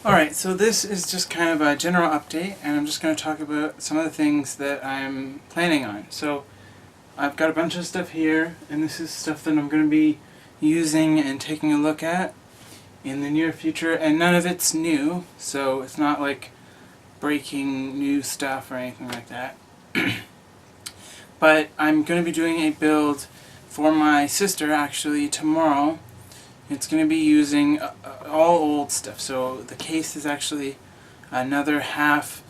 Alright, so this is just kind of a general update, and I'm just going to talk about some of the things that I'm planning on. So, I've got a bunch of stuff here, and this is stuff that I'm going to be using and taking a look at in the near future, and none of it's new, so it's not like breaking new stuff or anything like that. But I'm going to be doing a build for my sister actually tomorrow. It's going to be using all old stuff. So the case is actually another half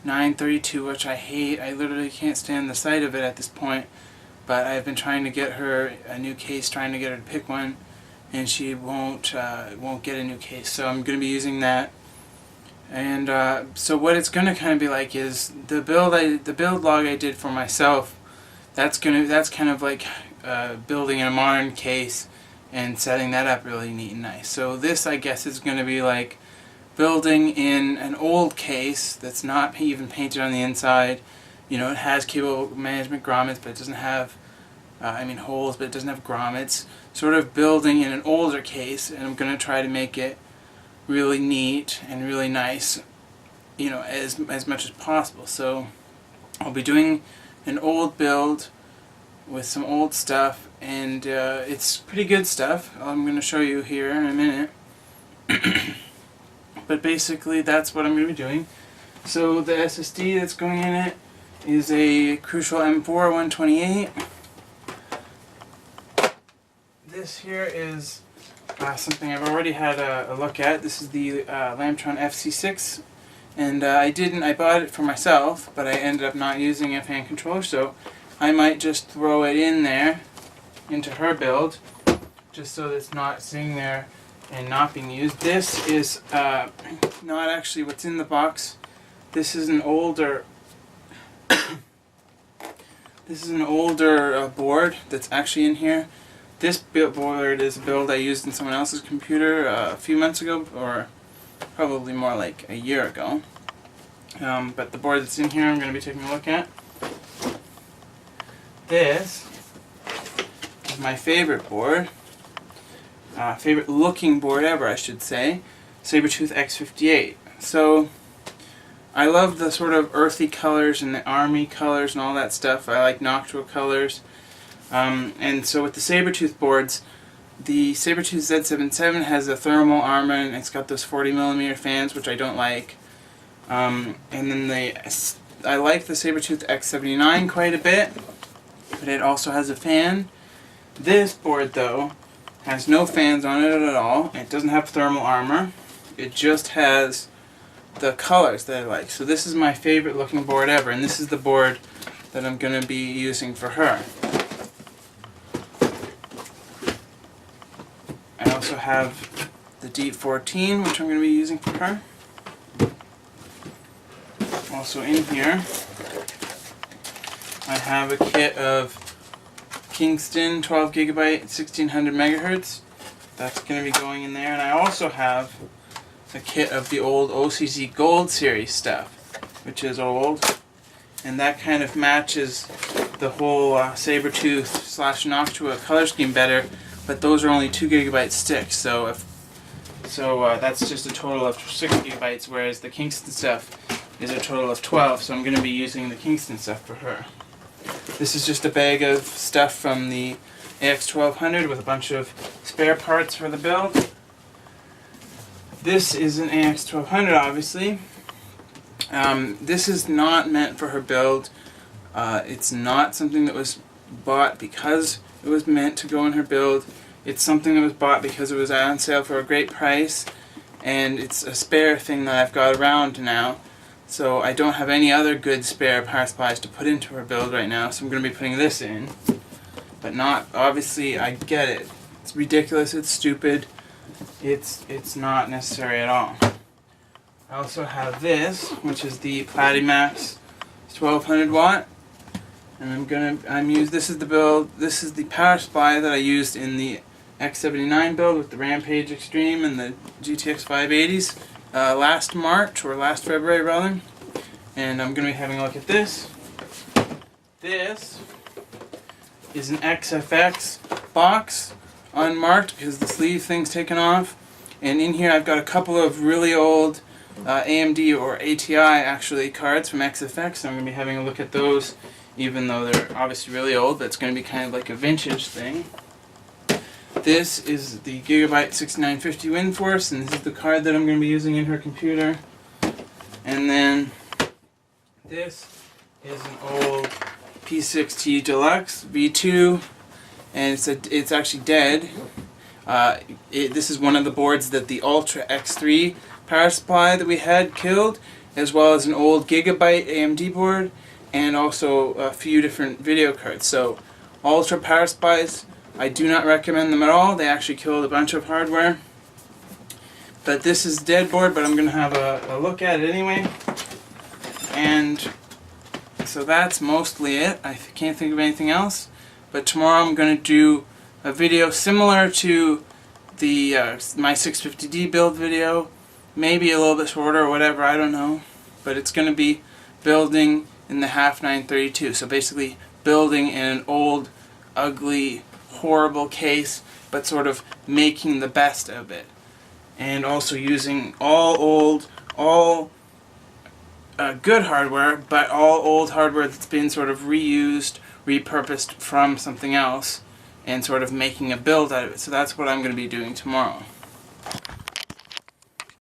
932, which I hate. I literally can't stand the sight of it at this point. But I've been trying to get her a new case, trying to get her to pick one, and she won't get a new case. So I'm going to be using that. And so what it's going to kind of be like is the build log I did for myself. That's kind of like building a modern case and setting that up really neat and nice. So this, I guess, is going to be like building in an old case that's not even painted on the inside. You know, it has cable management grommets, but it doesn't have, holes, but it doesn't have grommets. Sort of building in an older case, and I'm going to try to make it really neat and really nice, you know, as much as possible. So I'll be doing an old build with some old stuff, and it's pretty good stuff. I'm going to show you here in a minute. But basically that's what I'm going to be doing. So the SSD that's going in it is a Crucial M4 128. This here is something I've already had a look at. This is the Lambtron FC6, and I bought it for myself, but I ended up not using a fan controller, so I might just throw it in there into her build, just so that it's not sitting there and not being used. This is not actually what's in the box. This is an older board that's actually in here. This board is a build I used in someone else's computer a few months ago, or probably more like a year ago. But the board that's in here I'm going to be taking a look at. This is my favorite board, favorite looking board ever, I should say, Sabertooth X58. So I love the sort of earthy colors and the army colors and all that stuff. I like Noctua colors. And so with the Sabertooth boards, the Sabertooth Z77 has a thermal armor, and it's got those 40mm fans, which I don't like. And then I like the Sabertooth X79 quite a bit, but it also has a fan. This board, though, has no fans on it at all. It doesn't have thermal armor. It just has the colors that I like. So this is my favorite looking board ever, and this is the board that I'm going to be using for her. I also have the Deep 14, which I'm going to be using for her. Also in here, I have a kit of Kingston 12GB 1600 MHz. That's going to be going in there. And I also have a kit of the old OCZ Gold Series stuff, which is old. And that kind of matches the whole Sabertooth / Noctua color scheme better. But those are only 2GB sticks, so that's just a total of 6GB, whereas the Kingston stuff is a total of 12, so I'm going to be using the Kingston stuff for her. This is just a bag of stuff from the AX1200 with a bunch of spare parts for the build. This is an AX1200, obviously. This is not meant for her build. It's not something that was bought because it was meant to go in her build. It's something that was bought because it was on sale for a great price, and it's a spare thing that I've got around now. So I don't have any other good spare power supplies to put into her build right now, so I'm going to be putting this in. But not, obviously, I get it. It's ridiculous, it's stupid, it's not necessary at all. I also have this, which is the Platimax 1200 watt. And this is the build, this is the power supply that I used in the X79 build with the Rampage Extreme and the GTX 580s last March, or last February rather. And I'm going to be having a look at this. This is an XFX box, unmarked because the sleeve thing's taken off. And in here I've got a couple of really old AMD or ATI actually cards from XFX. So I'm going to be having a look at those, even though they're obviously really old, but it's going to be kind of like a vintage thing. This is the Gigabyte 6950 WindForce, and this is the card that I'm going to be using in her computer. And then this is an old P6T Deluxe V2, and it's actually dead. This is one of the boards that the Ultra X3 power supply that we had killed, as well as an old Gigabyte AMD board, and also a few different video cards. So Ultra power supplies, I do not recommend them at all. They actually killed a bunch of hardware. But this is dead board, but I'm going to have a look at it anyway. And so that's mostly it. I can't think of anything else. But tomorrow I'm going to do a video similar to the my 650D build video. Maybe a little bit shorter or whatever, I don't know. But it's going to be building in the half 932. So basically building in an old, ugly, horrible case, but sort of making the best of it. And also using all old, all good hardware, but all old hardware that's been sort of reused, repurposed from something else, and sort of making a build out of it. So that's what I'm going to be doing tomorrow.